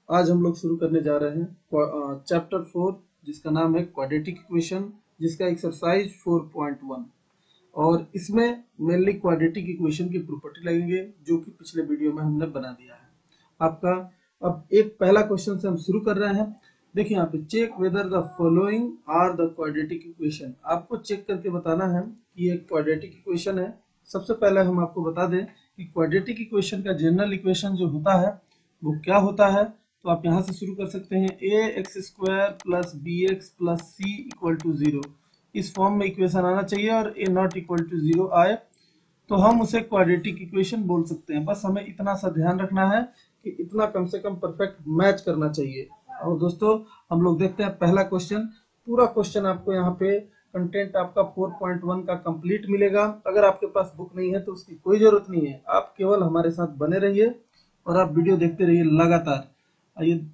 आज हम लोग शुरू करने जा रहे हैं चैप्टर 4 जिसका नाम है क्वाड्रेटिक इक्वेशन, जिसका एक्सरसाइज 4.1। और इसमें मेनली क्वाड्रेटिक इक्वेशन की प्रॉपर्टी लगेंगे जो कि पिछले वीडियो में हमने बना दिया है आपका। अब एक पहला क्वेश्चन से हम शुरू कर रहे हैं। देखिए यहाँ पे check whether the following are the quadratic equation. आपको चेक करके बताना है कि ये क्वाड्रेटिक इक्वेशन है। सबसे पहले हम आपको बता दें कि क्वाड्रेटिक इक्वेशन का जनरल इक्वेशन जो होता है वो क्या होता है। तो आप यहाँ से शुरू कर सकते हैं, a x square plus b x plus c equal to 0। इस फॉर्म में इक्वेशन आना चाहिए और ए नॉट इक्वल टू 0 आए तो हम उसे क्वाड्रेटिक इक्वेशन बोल सकते हैं। बस हमें इतना सा ध्यान रखना है कि इतना कम से कम परफेक्ट मैच करना चाहिए। और दोस्तों हम लोग देखते हैं पहला क्वेश्चन। पूरा क्वेश्चन आपको यहाँ पे कंटेंट आपका 4.1 का कंप्लीट मिलेगा। अगर आपके पास बुक नहीं है तो उसकी कोई जरूरत नहीं है, आप केवल हमारे साथ बने रहिए और आप वीडियो देखते रहिए लगातार। आइए,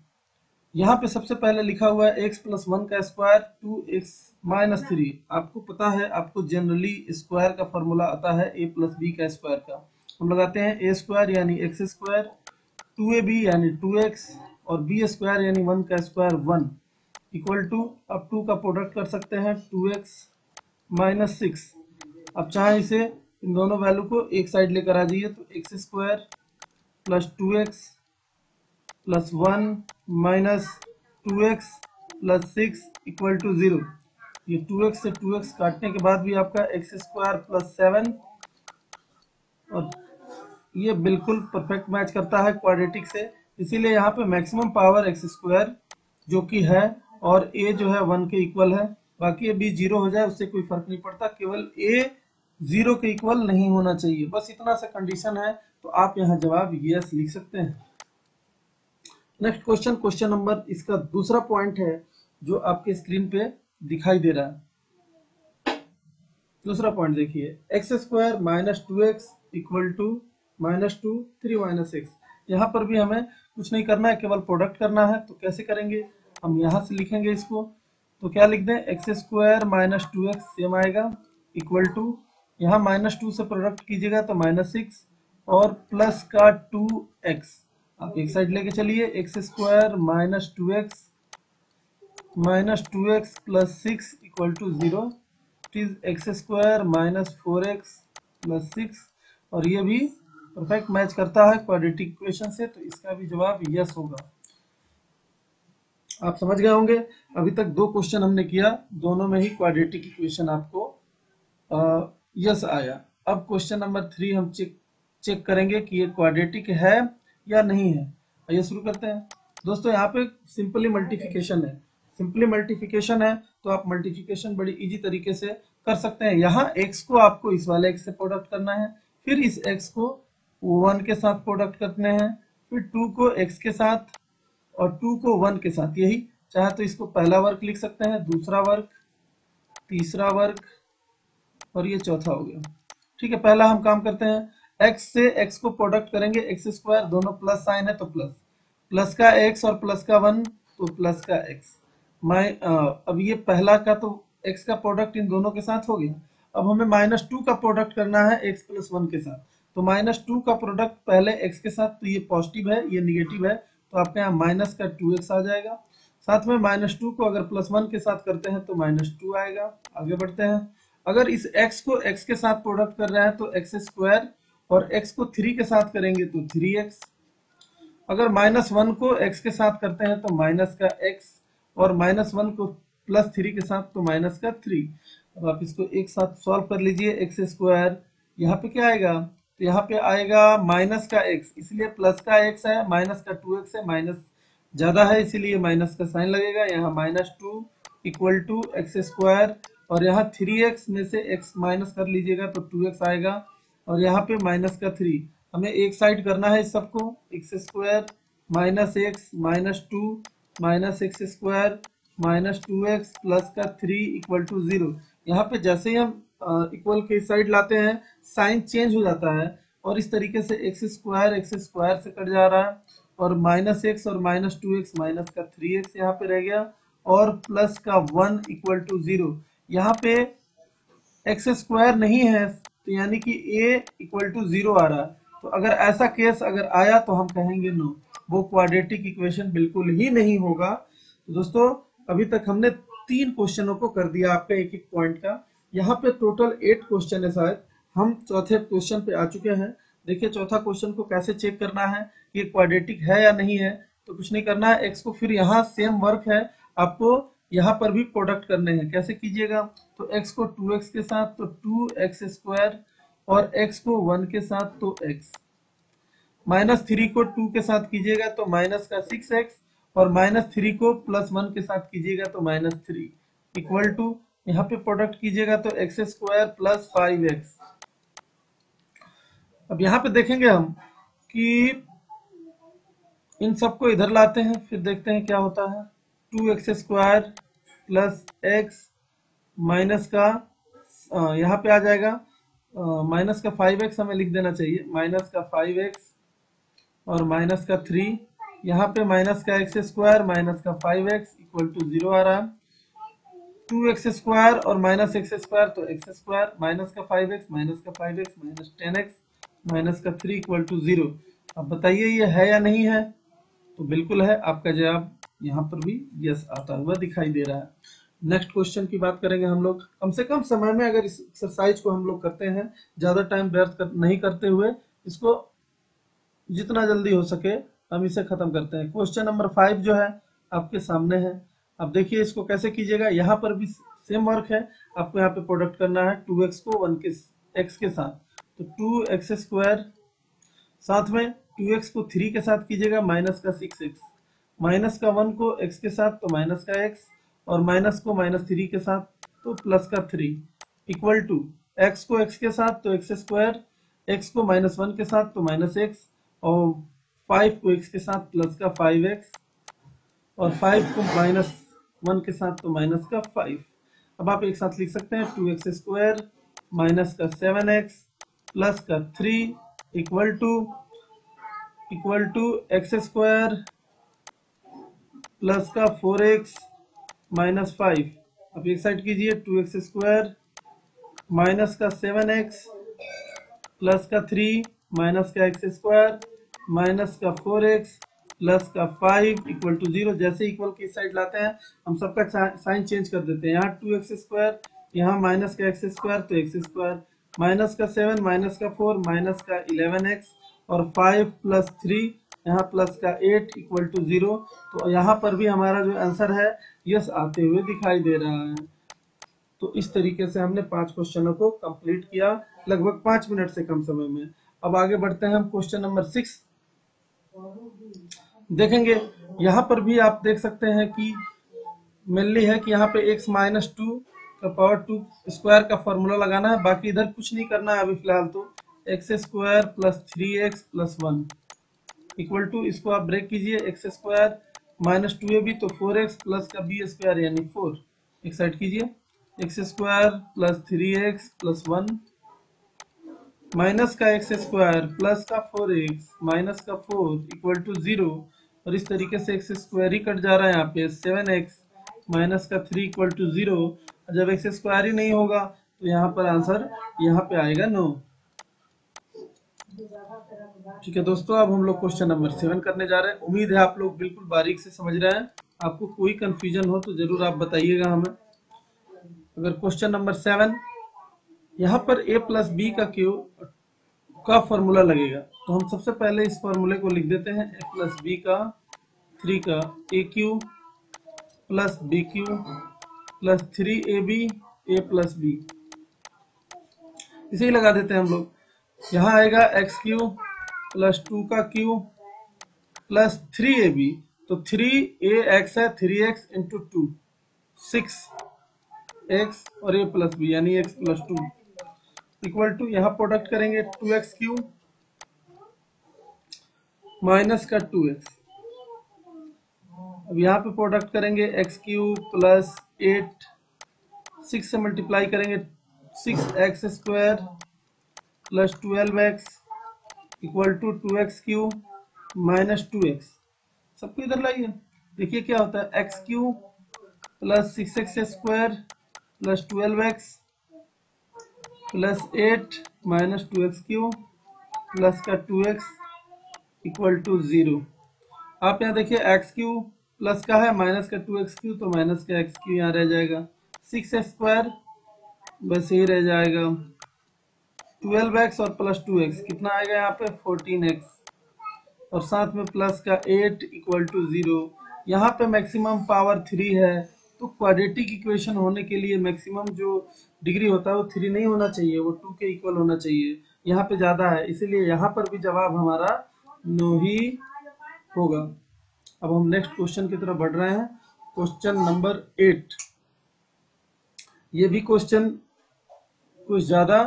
यहाँ पे सबसे पहले लिखा हुआ है x प्लस 1 का स्क्वायर 2x माइनस 3। आपको पता है, आपको जनरली स्क्वायर का फॉर्मूला आता है a प्लस बी का स्क्वायर का। हम लगाते हैं a स्क्वायर यानी x स्क्वायर, 2ab यानी 2x और b स्क्वायर यानी 1 का स्क्वायर 1 इक्वल टू, अब 2 का प्रोडक्ट कर सकते हैं 2x माइनस 6। अब चाहे इसे इन दोनों वैल्यू को एक साइड लेकर आ जाइए तो x square plus 2x plus 1 minus 2x plus 6 equal to 0। ये 2x से 2x काटने के बाद भी आपका x स्क्वायर प्लस 7, और ये बिल्कुल परफेक्ट मैच करता है क्वाड्रेटिक से। इसीलिए यहाँ पे मैक्सिमम पावर x स्क्वायर जो कि है और a जो है 1 के इक्वल है। बाकी b 0 हो जाए उससे कोई फर्क नहीं पड़ता, केवल a 0 के इक्वल नहीं होना चाहिए। बस इतना सा कंडीशन है तो आप यहाँ जवाब यस लिख सकते हैं। नेक्स्ट क्वेश्चन, क्वेश्चन नंबर इसका दूसरा पॉइंट है जो आपके स्क्रीन पे दिखाई दे रहा है। दूसरा पॉइंट देखिए, x square minus 2x equal to minus 2 3 minus x. यहाँ पर भी हमें कुछ नहीं करना है, केवल प्रोडक्ट करना है। तो कैसे करेंगे, हम यहाँ से लिखेंगे इसको। तो क्या लिख दें, x square minus 2x same आएगा इक्वल टू, यहाँ माइनस 2 से प्रोडक्ट कीजिएगा तो माइनस 6 और प्लस का 2x। आप एक साइड लेके चलिए, x square minus 2x plus 6 equal to 0। It is x square minus 4x plus 6, और ये भी परफेक्ट मैच करता है क्वाड्रेटिक इक्वेशन से, तो इसका भी जवाब यस होगा। आप समझ गए होंगे। अभी तक दो क्वेश्चन हमने किया, दोनों में ही क्वाड्रेटिक इक्वेशन आपको यस आया। अब क्वेश्चन नंबर 3 हम चेक करेंगे कि ये क्वाड्रेटिक है या नहीं है। आइए शुरू करते हैं। दोस्तों यहाँ पे सिंपली मल्टीप्लिकेशन है, सिंपली मल्टीप्लिकेशन है तो आप मल्टीप्लिकेशन बड़ी इजी तरीके से कर सकते हैं। यहाँ x को आपको इस वाले x से प्रोडक्ट करना है, फिर इस x को 1 के साथ प्रोडक्ट करने हैं, फिर 2 को x के साथ और 2 को 1 के साथ। यही चाहे तो इसको पहला वर्ग लिख सकते हैं, दूसरा वर्ग, तीसरा वर्ग और ये चौथा हो गया। ठीक है, पहला हम काम करते हैं, x से x को प्रोडक्ट करेंगे, एक्स स्क्वायर, दोनों प्लस साइन है तो प्लस, प्लस का x और प्लस का 1 तो प्लस का x। अब ये पहला का तो x का प्रोडक्ट इन दोनों के साथ हो गया। अब हमें माइनस 2 का प्रोडक्ट करना है x प्लस 1 के साथ। तो माइनस 2 का प्रोडक्ट पहले x के साथ, तो ये पॉजिटिव है ये निगेटिव है, तो आपके यहाँ माइनस का 2x आ जाएगा। साथ में माइनस 2 को अगर प्लस 1 के साथ करते हैं तो माइनस 2 आएगा। आगे बढ़ते हैं, अगर इस x को x के साथ प्रोडक्ट कर रहे हैं तो एक्स स्क्वायर, और x को 3 के साथ करेंगे तो 3x। अगर माइनस 1 को x के साथ करते हैं तो माइनस का x, और माइनस 1 को प्लस 3 के साथ तो माइनस का 3। अब आप इसको एक साथ सॉल्व कर लीजिए, एक्स स्क्वायर यहाँ पे क्या आएगा, तो यहाँ पे आएगा माइनस का x, इसलिए प्लस का x है, माइनस का 2x है, माइनस ज्यादा है इसीलिए माइनस का साइन लगेगा। यहाँ minus 2 equal to x square, और यहाँ 3x में से x माइनस कर लीजिएगा तो 2x आएगा, और यहाँ पे माइनस का 3। हमें एक साइड करना है इस सबको, x square minus x minus 2 minus x square minus 2x plus का 3 इक्वल टू 0। यहाँ पे जैसे ही हम इक्वल के साइड लाते हैं साइन चेंज हो जाता है, और इस तरीके से एक्स स्क्वायर से कट जा रहा है, और माइनस एक्स और माइनस 2x माइनस का 3x यहाँ पे रह गया, और प्लस का 1 इक्वल टू 0। यहाँ पे एक्स स्क्वायर नहीं है तो यानी कि a इक्वल टू 0 आ रहा है। तो अगर ऐसा केस अगर आया तो हम कहेंगे नो, वो क्वाड्रेटिक इक्वेशन बिल्कुल ही नहीं होगा। तो दोस्तों अभी तक हमने 3 क्वेश्चनों को कर दिया आपका एक एक पॉइंट का। यहाँ पे टोटल 8 क्वेश्चन है शायद, हम चौथे क्वेश्चन पे आ चुके हैं। देखिए चौथा क्वेश्चन को कैसे चेक करना है कि क्वाड्रेटिक है या नहीं है। तो कुछ नहीं करना है, एक्स को फिर यहाँ सेम वर्क है, आपको यहाँ पर भी प्रोडक्ट करने हैं। कैसे कीजिएगा, तो x को 2x के साथ तो 2x² और x को 1 के साथ तो x, -3 को 2 के साथ कीजिएगा तो माइनस का 6x और -3 को +1 के साथ कीजिएगा तो -3 इक्वल टू यहाँ पे प्रोडक्ट कीजिएगा तो x² + 5x। अब यहाँ पे देखेंगे हम कि इन सबको इधर लाते हैं, फिर देखते हैं क्या होता है। 2x² + x माइनस का यहाँ पे आ जाएगा माइनस का 5x, हमें लिख देना चाहिए माइनस का 5x और माइनस का 3, यहाँ पे माइनस का x² माइनस का 5x इक्वल टू 0 आ रहा है। 2x² और माइनस x² तो x² माइनस का 5x माइनस का 5x माइनस 10x माइनस का 3 इक्वल टू 0। अब बताइए ये है या नहीं है, तो बिल्कुल है। आपका जवाब यहाँ पर भी यस आता हुआ दिखाई दे रहा है। नेक्स्ट क्वेश्चन की बात करेंगे हम लोग। कम से कम समय में अगर इस एक्सरसाइज को हम लोग करते हैं, ज़्यादा टाइम व्यर्थ नहीं करते हुए, इसको जितना जल्दी हो सके हम इसे खत्म करते हैं। क्वेश्चन नंबर 5 जो है आपके सामने है। अब देखिए इसको कैसे कीजिएगा, यहाँ पर भी सेम वर्क है, आपको यहाँ पे प्रोडक्ट करना है 2x को 1 के x के साथ, तो 2x² साथ में 2x को 3 के साथ कीजिएगा माइनस का 6x, माइनस का 1 को x के साथ तो माइनस का x और माइनस को -3 के साथ तो प्लस का 3 इक्वल टू x को x के साथ तो x², x को -1 के साथ तो -x और 5 को x के साथ प्लस का 5x और 5 को -1 के साथ तो माइनस का 5। अब आप एक साथ लिख सकते हैं 2x² माइनस का 7x प्लस का 3 इक्वल टू x² प्लस का 4x माइनस 5। अब एक साइड कीजिए 2x² माइनस का 7x प्लस का 3 माइनस का x² माइनस का 4x प्लस का 5 इक्वल टू 0। जैसे इक्वल की साइड लाते हैं हम सबका साइन चेंज कर देते हैं। यहाँ 2x², यहाँ माइनस का x² तो x² माइनस का 7 माइनस का 4 माइनस का 11x और 5 + 3 यहाँ प्लस का 8 इक्वल टू 0। तो यहाँ पर भी हमारा जो आंसर है यस आते हुए दिखाई दे रहा है। तो इस तरीके से हमने 5 क्वेश्चनों को कंप्लीट किया लगभग 5 मिनट से कम समय में। अब आगे बढ़ते हैं हम क्वेश्चन नंबर 6 देखेंगे। यहाँ पर भी आप देख सकते हैं कि मेनली है कि यहाँ पे x - 2 का पावर 2 स्क्वायर का फॉर्मूला लगाना है, बाकी इधर कुछ नहीं करना है अभी फिलहाल। तो x² + 3x + 1 इक्वल टू, इसको आप ब्रेक कीजिए, x² - 2ab तो 4x प्लस का b² यानी 4, एक साइड कीजिए, x² + 3x + 1 माइनस का x² प्लस का 4x माइनस का 4 इक्वल टू 0। और इस तरीके से x² ही कट जा रहा है, यहाँ पे 7x माइनस का 3 इक्वल टू 0। जब x² ही नहीं होगा तो यहाँ पर आंसर यहाँ पे आएगा 9। ठीक है दोस्तों, अब हम लोग क्वेश्चन नंबर 7 करने जा रहे हैं। उम्मीद है आप लोग बिल्कुल बारीक से समझ रहे हैं। आपको कोई कंफ्यूजन हो तो जरूर आप बताइएगा हमें। अगर क्वेश्चन नंबर 7 यहाँ पर a + b का फॉर्मूला लगेगा, तो हम सबसे पहले इस फॉर्मूले को लिख देते हैं a + b का 3 का aq + bq + 3ab a + b, इसे ही लगा देते हैं हम लोग। यहाँ आएगा x³ + 2 का q + 3ab, तो 3ax है 3x × 2 6x और a + b यानी x + 2 इक्वल टू, यहाँ प्रोडक्ट करेंगे 2x³ माइनस का 2x। अब यहाँ पे प्रोडक्ट करेंगे x³ + 8, 6 से मल्टीप्लाई करेंगे 6x² + 12x equal to 2x³ - 2x। सबको इधर लाइए, देखिए क्या होता है, x³ + 6x² + 12x + 8 - 2x³ plus का 2x इक्वल टू 0। आप यहाँ देखिए एक्स क्यू प्लस का है माइनस का 2x3, तो माइनस का एक्स क्यू यहाँ रह जाएगा। 6x² बस यही रह जाएगा। 12x और प्लस 2x कितना आएगा यहाँ पे 14x, और साथ में प्लस का 8 इक्वल टू 0। यहाँ पे मैक्सिमम पावर 3 है, तो क्वाड्रेटिक इक्वेशन होने के लिए मैक्सिमम जो डिग्री होता है वो 3 नहीं होना चाहिए, वो 2 के इक्वल होना चाहिए। यहाँ पे ज्यादा है, इसीलिए यहाँ पर भी जवाब हमारा नो ही होगा। अब हम नेक्स्ट क्वेश्चन की तरफ बढ़ रहे हैं, क्वेश्चन नंबर 8। ये भी क्वेश्चन कुछ ज्यादा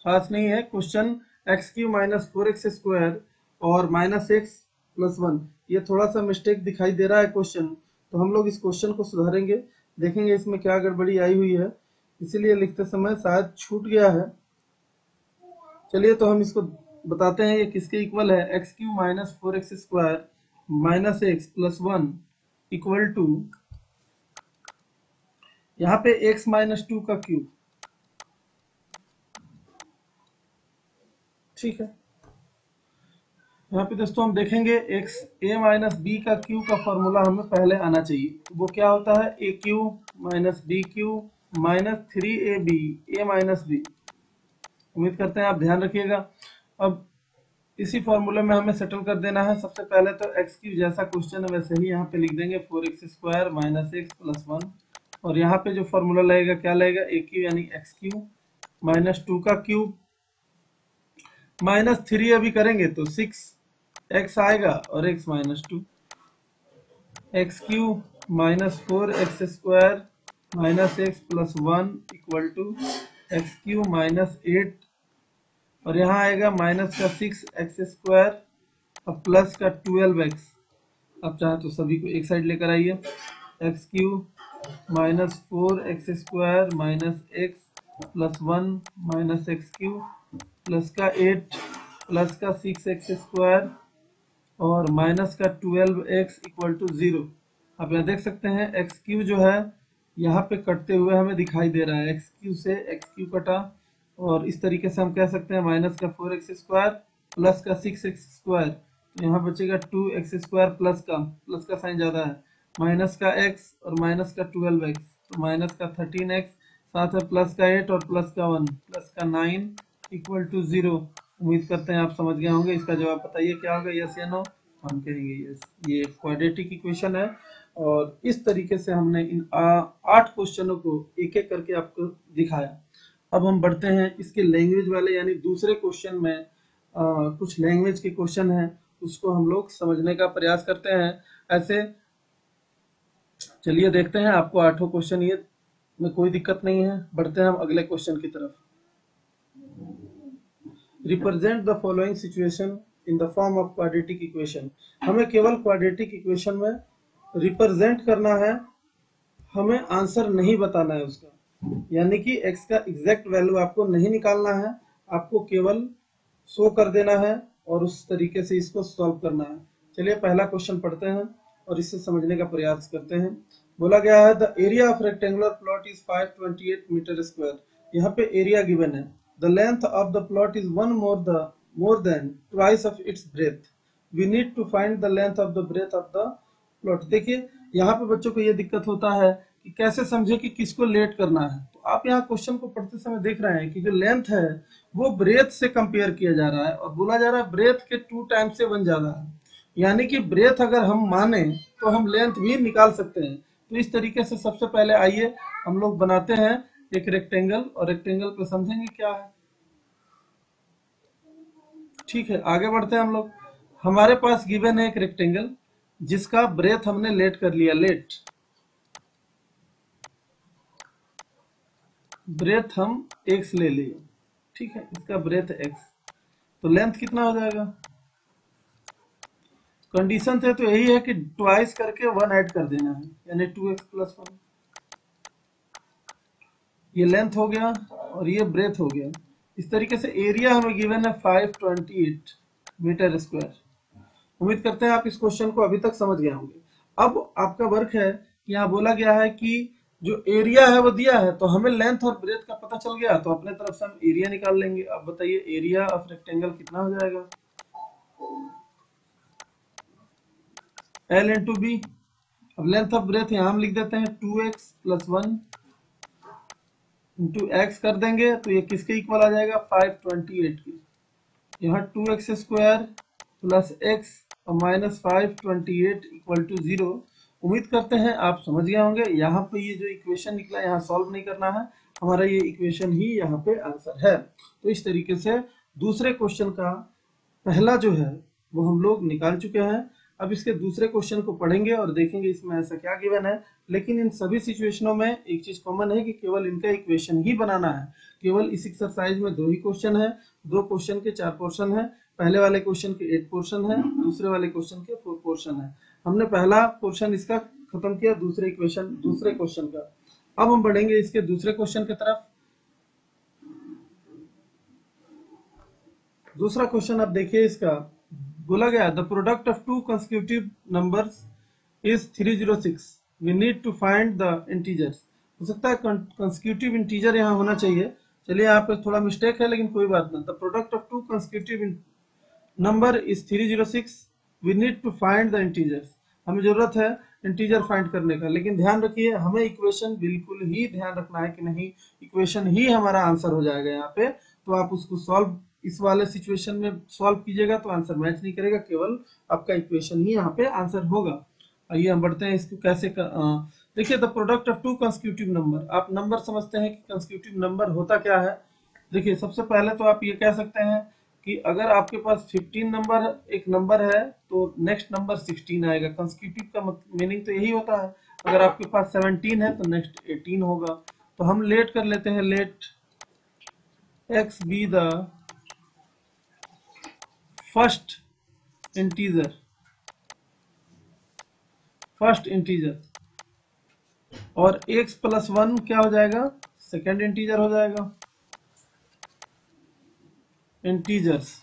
खास नहीं है। क्वेश्चन x³ माइनस 4x² और माइनस x प्लस 1, ये थोड़ा सा मिस्टेक दिखाई दे रहा है क्वेश्चन, तो हम लोग इस क्वेश्चन को सुधारेंगे, देखेंगे इसमें क्या गड़बड़ी आई हुई है, इसीलिए लिखते समय शायद छूट गया है। चलिए तो हम इसको बताते हैं ये किसके इक्वल है। x³ minus 4x² minus x plus 1 equal to, यहाँ पे x माइनस 2 का क्यूब, ठीक है। यहाँ पे दोस्तों हम देखेंगे एक्स ए माइनस बी का क्यू का फॉर्मूला हमें पहले आना चाहिए। वो क्या होता है, a cube minus b cube minus 3ab a minus b. उम्मीद करते हैं आप ध्यान रखिएगा। अब इसी फॉर्मूले में हमें सेटल कर देना है। सबसे पहले तो एक्स क्यू जैसा क्वेश्चन है वैसे ही यहाँ पे लिख देंगे 4x² माइनस x प्लस 1, और यहाँ पे जो फॉर्मूला लगेगा क्या लगेगा, ए क्यू यानी एक्स क्यू माइनस 2 का क्यूब माइनस 3 अभी करेंगे तो 6x आएगा और x minus 2, x³ minus 4x² minus x plus 1 equal to x³ minus 8, और यहाँ आएगा माइनस का 6x², अब प्लस का 12x। अब चाहे तो सभी को एक साइड लेकर आइए, x³ minus 4x² minus x plus 1 minus x³ plus का 8 प्लस का 6x² और माइनस का 12x इक्वल टू 0। आप यहाँ देख सकते हैं x³ जो है यहाँ पे कटते हुए हमें दिखाई दे रहा है, x³ से x³ कटा, और इस तरीके से हम कह सकते हैं माइनस का 4x² प्लस का 6x², तो यहाँ बचेगा 2x² प्लस का साइन ज्यादा है, माइनस का x और माइनस का 12x, तो माइनस का 13x, साथ में प्लस का 8 और प्लस का 1 प्लस का 9 इक्वल टू 0। उम्मीद करते हैं आप समझ गए होंगे। इसका जवाब बताइए क्या होगा, यस या नो। हम कहेंगे यस। ये क्वाड्रेटिक इक्वेशन है, और इस तरीके से हमने इन 8 क्वेश्चनों को एक एक करके आपको दिखाया। अब हम बढ़ते हैं इसके लैंग्वेज वाले यानी दूसरे क्वेश्चन में। कुछ लैंग्वेज के क्वेश्चन हैं, उसको हम लोग समझने का प्रयास करते हैं। ऐसे चलिए देखते हैं, आपको 8 क्वेश्चन ये में कोई दिक्कत नहीं है। बढ़ते हैं हम अगले क्वेश्चन की तरफ। Represent the following situation in the form of quadratic equation. हमें केवल क्वाड्रेटिक इक्वेशन में रिप्रेजेंट करना है, हमें आंसर नहीं बताना है उसका, यानी कि x का एग्जैक्ट वैल्यू आपको नहीं निकालना है, आपको केवल शो कर देना है और उस तरीके से इसको सॉल्व करना है। चलिए पहला क्वेश्चन पढ़ते हैं और इससे समझने का प्रयास करते हैं। बोला गया है the area of rectangular plot is 528 metre square. यहाँ पे एरिया गिवन है। The length of the plot is more than twice of its breadth. We need to find the length of the breadth of the plot. देखिए यहाँ पे बच्चों को ये दिक्कत होता है कि कैसे समझे कि किसको लेट करना है। तो आप यहाँ क्वेश्चन को पढ़ते समय देख रहे हैं कि जो लेंथ है वो ब्रेथ से कंपेयर किया जा रहा है, और बोला जा रहा है ब्रेथ के 2 टाइम्स से 1 ज्यादा है, यानी कि ब्रेथ अगर हम माने तो हम लेंथ भी निकाल सकते हैं। तो इस तरीके से सबसे पहले आइए हम लोग बनाते हैं एक रेक्टेंगल, और रेक्टेंगल पे समझेंगे क्या है। ठीक है, आगे बढ़ते हैं हम लोग। हमारे पास गिवन है एक रेक्टेंगल जिसका ब्रेथ हमने लेट कर लिया, लेट ब्रेथ हम x ले लिए। ठीक है, इसका ब्रेथ x, तो लेंथ कितना हो जाएगा। कंडीशन थे तो यही है कि ट्वाइस करके 1 ऐड कर देना है, यानी 2x प्लस 1। ये लेंथ हो गया और ये ब्रेथ हो गया। इस तरीके से एरिया हमें गिवन है 528 मीटर स्क्वायर। उम्मीद करते हैं आप इस क्वेश्चन को अभी तक समझ गए होंगे। अब आपका वर्क है कि यहाँ बोला गया है कि जो एरिया है वो दिया है, तो हमें लेंथ और ब्रेथ का पता चल गया, तो अपने तरफ से हम एरिया निकाल लेंगे। अब बताइए एरिया ऑफ रेक्टेंगल कितना हो जाएगा। L into B. अब लेंथ ऑफ ब्रेथ यहाँ हम लिख देते हैं 2x प्लस 1 इंटू एक्स कर देंगे तो ये किसके इक्वल आ जाएगा 528 के। यहाँ 2x स्क्वायर प्लस x और माइनस 528 इक्वल टू 0। उम्मीद करते हैं आप समझ गए होंगे। यहाँ पे ये जो इक्वेशन निकला यहाँ सॉल्व नहीं करना है, हमारा ये इक्वेशन ही यहाँ पे आंसर है। तो इस तरीके से दूसरे क्वेश्चन का पहला जो है वो हम लोग निकाल चुके हैं। अब इसके दूसरे क्वेश्चन को पढ़ेंगे और देखेंगे इसमें ऐसा क्या गिवन है। लेकिन इन सभी सिचुएशनों में एक चीज कॉमन है कि केवल इनका इक्वेशन ही बनाना है। केवल इस एक्सरसाइज में 2 ही क्वेश्चन है, 2 क्वेश्चन के 4 पोर्शन है। पहले वाले क्वेश्चन के 8 पोर्शन है, दूसरे वाले क्वेश्चन के 4 पोर्शन है। हमने पहला पोर्शन इसका खत्म किया दूसरे क्वेश्चन का। अब हम बढ़ेंगे इसके दूसरे क्वेश्चन की तरफ। दूसरा क्वेश्चन आप देखिए, इसका बोला गया the product of 2 consecutive numbers is 306, we need to find the integers. हो सकता है कंसेक्यूटिव इंटीजर यहाँ होना चाहिए, चलिए यहाँ पे थोड़ा मिस्टेक है लेकिन कोई बात नहीं। The product of 2 consecutive number is 306, we need to find the integers. हमें जरूरत है इंटीजर फाइंड करने का, लेकिन ध्यान रखिए हमें इक्वेशन बिल्कुल ही ध्यान रखना है कि नहीं इक्वेशन ही हमारा आंसर हो जाएगा यहाँ पे। तो आप उसको सॉल्व इस वाले सिचुएशन में सॉल्व कीजिएगा तो आंसर मैच नहीं करेगा, केवल आपका इक्वेशन ही यहाँ पे आंसर होगा। आइए हम बढ़ते हैं इसको कैसे देखिए the product of 2 consecutive number. आप नंबर समझते हैं कि कंसेक्यूटिव नंबर होता क्या है। देखिए सबसे पहले तो आप ये कह सकते हैं कि अगर आपके पास 15 नंबर एक नंबर है तो नेक्स्ट नंबर 16 आएगा। कंसेक्यूटिव का मीनिंग तो यही होता है। अगर आपके पास 17 है तो नेक्स्ट 18 होगा। तो हम लेट कर लेते हैं, let x be the first integer और x प्लस 1 क्या हो जाएगा सेकेंड इंटीजर हो जाएगा। इंटीजर्स,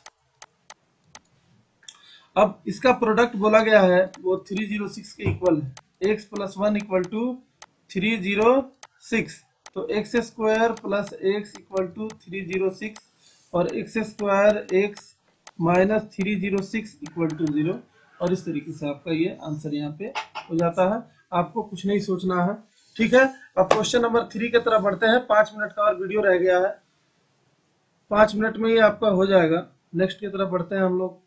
अब इसका प्रोडक्ट बोला गया है वो 306 के इक्वल है। x प्लस 1 इक्वल टू 306, तो x square plus x equal to 306 और x square x minus 306 equal to 0। और इस तरीके से आपका ये आंसर यहाँ पे हो जाता है। आपको कुछ नहीं सोचना है, ठीक है। अब क्वेश्चन नंबर 3 की तरफ बढ़ते हैं। 5 मिनट का और वीडियो रह गया है, 5 मिनट में ही आपका हो जाएगा। नेक्स्ट की तरफ बढ़ते हैं हम लोग।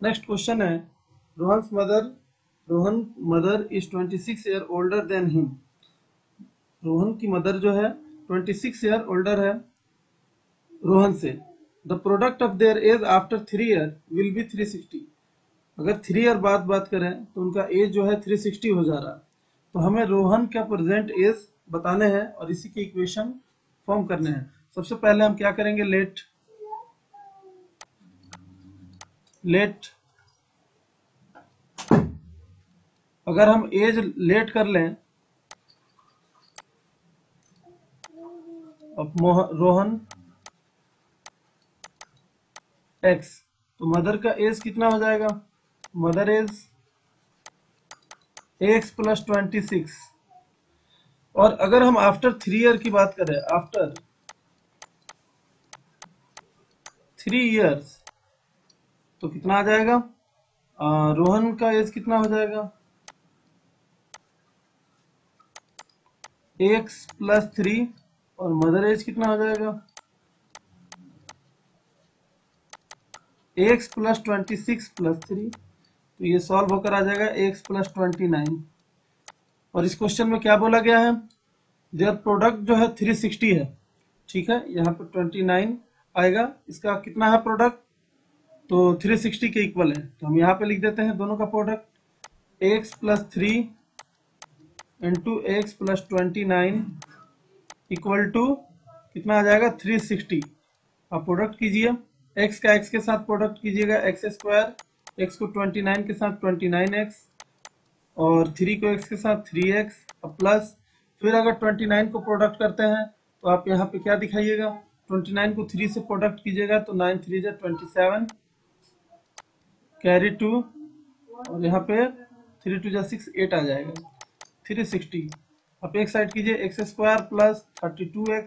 नेक्स्ट क्वेश्चन है Rohan mother is 26 year older than him. Rohan की मदर जो है 26 ईयर ओल्डर है रोहन से। The product of their age after 3 year will be 360। अगर 3 ईयर बाद बात करें तो उनका एज जो है 360 हो जा रहा है। तो हमें रोहन का प्रेजेंट एज बताने हैं और इसी के इक्वेशन फॉर्म करने हैं। सबसे पहले हम क्या करेंगे, लेट अगर हम एज लेट कर लें रोहन एक्स, तो मदर का एज कितना हो जाएगा, मदर एज एक्स प्लस 26। और अगर हम आफ्टर 3 ईयर की बात करें, आफ्टर 3 इयर्स तो कितना आ जाएगा, रोहन का एज कितना हो जाएगा एक्स प्लस 3 और मदर एज कितना हो जाएगा एक्स प्लस 26 प्लस 3। तो ये सॉल्व होकर आ जाएगा एक्स प्लस 29। और इस क्वेश्चन में क्या बोला गया है, देयर प्रोडक्ट जो है 360 है, ठीक है। यहाँ पे 29 आएगा, इसका कितना है प्रोडक्ट, तो 360 के इक्वल है। तो हम यहाँ पे लिख देते हैं दोनों का product x plus 3 into x plus 29 equal to कितना आ जाएगा 360। आप प्रोडक्ट कीजिए, x का x के साथ प्रोडक्ट कीजिएगा, एक्स स्क्वायर, x को 29 के साथ 29x और 3 को x के साथ 3x प्लस, फिर अगर 29 को प्रोडक्ट करते हैं तो आप यहाँ पे क्या दिखाइएगा, 29 को 3 से प्रोडक्ट कीजिएगा तो 9 3 जा 27 कैरी 2 और यहाँ पे 3 2 जा 6 8 आ जाएगा 360। आप एक साइड कीजिए, एक्स स्क्वायर प्लस 32x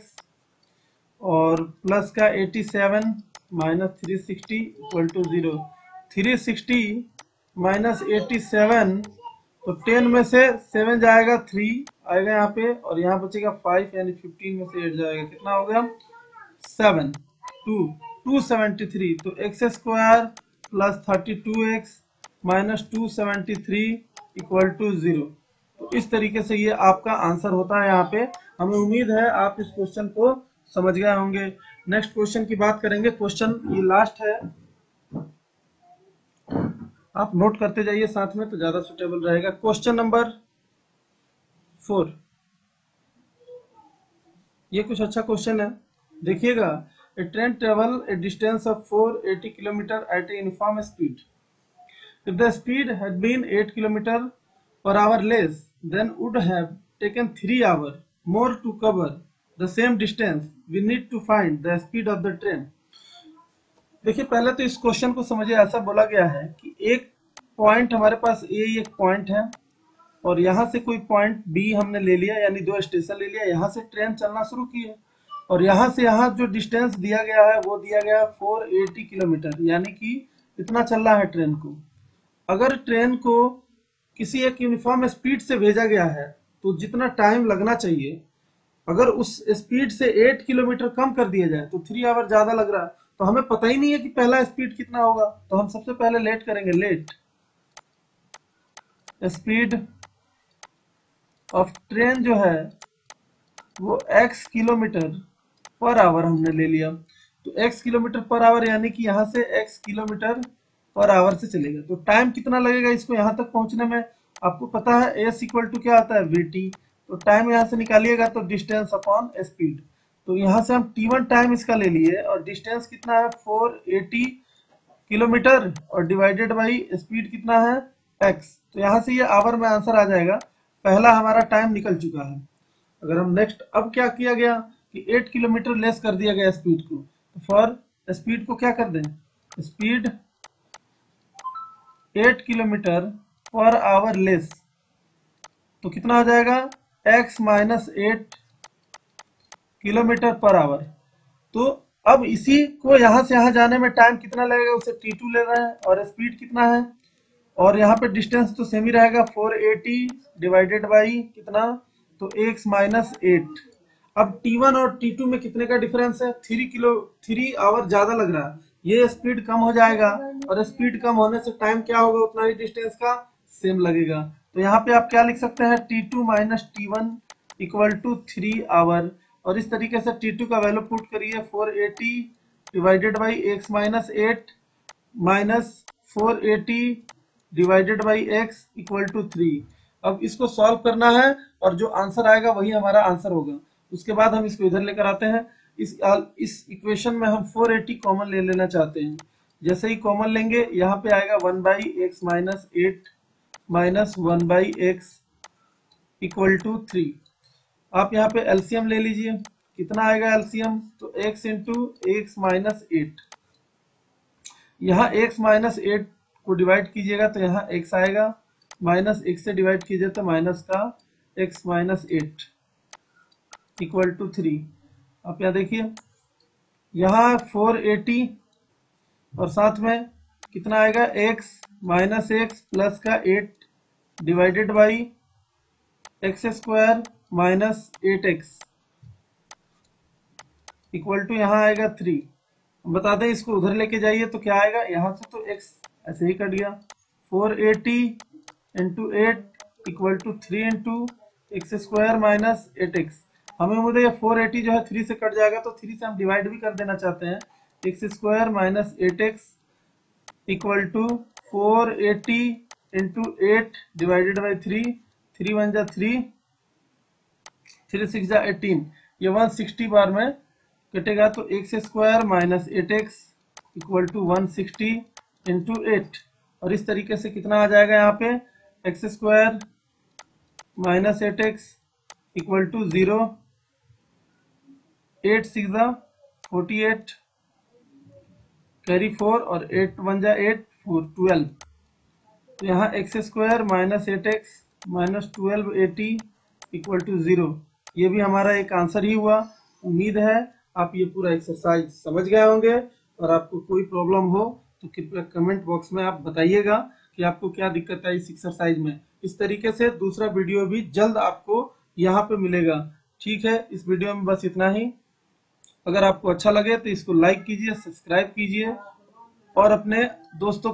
और प्लस का 87 माइनस 360 इक्वल टू 0। 360 माइनस 87, तो 10 में से 7 जाएगा 3 आएगा यहाँ पे, और यहाँ बचेगा 5, यानी 15 में से 8 जाएगा, कितना हो गया 7, 273। तो x square plus 32x minus 273 equal to 0। तो इस तरीके से ये आपका आंसर होता है यहाँ पे। हमें उम्मीद है आप इस क्वेश्चन को समझ गए होंगे। नेक्स्ट क्वेश्चन की बात करेंगे। क्वेश्चन ये लास्ट है, आप नोट करते जाइए साथ में तो ज्यादा सुटेबल रहेगा। क्वेश्चन नंबर 4, ये कुछ अच्छा क्वेश्चन है, देखिएगा। A train travel a distance of 480 kilometre at a uniform speed. If the speed had been 8 km per hour less, then would have taken 3 hours more to cover the same distance. We need to find the speed of the train. देखिए पहले तो इस question को समझिए। ऐसा बोला गया है कि एक पॉइंट हमारे पास ए एक पॉइंट है, और यहाँ से कोई पॉइंट बी हमने ले लिया, यानी 2 स्टेशन ले लिया, यहाँ से ट्रेन चलना शुरू की है, और यहाँ से यहाँ जो डिस्टेंस दिया गया है वो दिया गया 480 किलोमीटर, यानी कि इतना चलना है ट्रेन को। अगर ट्रेन को किसी एक यूनिफॉर्म स्पीड से भेजा गया है तो जितना टाइम लगना चाहिए, अगर उस स्पीड से 8 किलोमीटर कम कर दिया जाए तो 3 आवर ज्यादा लग रहा है। तो हमें पता ही नहीं है कि पहला स्पीड कितना होगा, तो हम सबसे पहले लेट करेंगे। लेट स्पीड ऑफ ट्रेन जो है वो x किलोमीटर पर आवर हमने ले लिया, तो x किलोमीटर पर आवर यानी कि यहाँ से x किलोमीटर पर आवर से चलेगा। तो टाइम कितना लगेगा इसको यहाँ तक पहुंचने में, आपको पता है s इक्वल टू क्या आता है vt। तो टाइम यहाँ से निकालिएगा तो डिस्टेंस अपॉन स्पीड। तो यहाँ से हम t1 टाइम इसका ले लिए, और डिस्टेंस कितना है 480 किलोमीटर, और डिवाइडेड बाई स्पीड कितना है x। तो यहाँ से ये आवर में आंसर आ जाएगा। पहला हमारा टाइम निकल चुका है। अगर हम नेक्स्ट अब क्या किया गया कि 8 किलोमीटर लेस कर दिया गया स्पीड को, तो फॉर स्पीड को क्या कर दें, speed 8 kilometre per hour less, तो कितना हो जाएगा x minus 8 kilometre per hour. तो अब इसी को यहाँ से यहाँ जाने में टाइम कितना लगेगा उसे t2 ले रहे हैं, और स्पीड कितना है, और यहाँ पे डिस्टेंस तो सेम ही रहेगा 480 डिवाइडेड बाई कितना, तो x माइनस 8। अब t1 और t2 में कितने का डिफरेंस है, 3 आवर ज्यादा लग रहा है, ये स्पीड कम हो जाएगा, और स्पीड कम होने से टाइम क्या होगा, उतना ही डिस्टेंस का सेम लगेगा। तो यहाँ पे आप क्या लिख सकते हैं, t2 minus t1 equal to 3 our. और इस तरीके से t2 का वैल्यू पुट करिए 480 divided by x minus 8 minus 480 divided by x equal to 3। अब इसको सॉल्व करना है, और जो आंसर आएगा वही हमारा आंसर होगा। उसके बाद हम इसको इधर लेकर आते हैं। इस इक्वेशन में हम 480 कॉमन ले लेना चाहते हैं। जैसे ही कॉमन लेंगे यहाँ पे आएगा 1 by x minus 8 minus 1 by x equal to 3। आप यहाँ पे एलसीएम ले लीजिए, कितना आएगा एलसीएम, तो x इंटू एक्स माइनस 8। यहाँ x माइनस 8 को डिवाइड कीजिएगा तो यहाँ x आएगा, माइनस x से डिवाइड कीजिए तो माइनस का x माइनस 8 इक्वल टू 3। आप यहाँ देखिए, यहाँ 480 और साथ में कितना आएगा x माइनस एक्स प्लस का 8 divided by x square minus 8x equal to यहाँ आएगा 3। बता दें इसको उधर लेके जाइए तो क्या आएगा, यहाँ से तो x ऐसे ही कट गया, 480 into 8 equal to 3 into x square minus 8x। हमें उम्मीद है 480 जो है 3 से कट जाएगा, तो 3 से हम डिवाइड भी कर देना चाहते हैं। X square minus 8x equal to 480 into 8 divided by 3, 3 1 जा 3, 3 6 जा 18, ये 160 बार में कटेगा, तो x square minus 8x equal to 160 into 8। और इस तरीके से कितना आ जाएगा यहाँ पे, x square minus 8x equal to 0, 8 6 जा 48, कैरी 4 और 8 1 जा 8 4 12। तो यहाँ x square minus 8x minus 1280 equal to 0। ये भी हमारा एक आंसर ही हुआ। उम्मीद है आप ये पूरा एक्सरसाइज समझ गए होंगे, और आपको कोई प्रॉब्लम हो तो कृपया कमेंट बॉक्स में आप बताइएगा कि आपको क्या दिक्कत है इस एक्सरसाइज में। इस तरीके से दूसरा वीडियो भी जल्द आपको यहाँ पे मिलेगा। ठीक है, इस वीडियो में बस इतना ही। अगर आपको अच्छा लगे तो इसको लाइक कीजिए, सब्सक्राइब कीजिए और अपने दोस्तों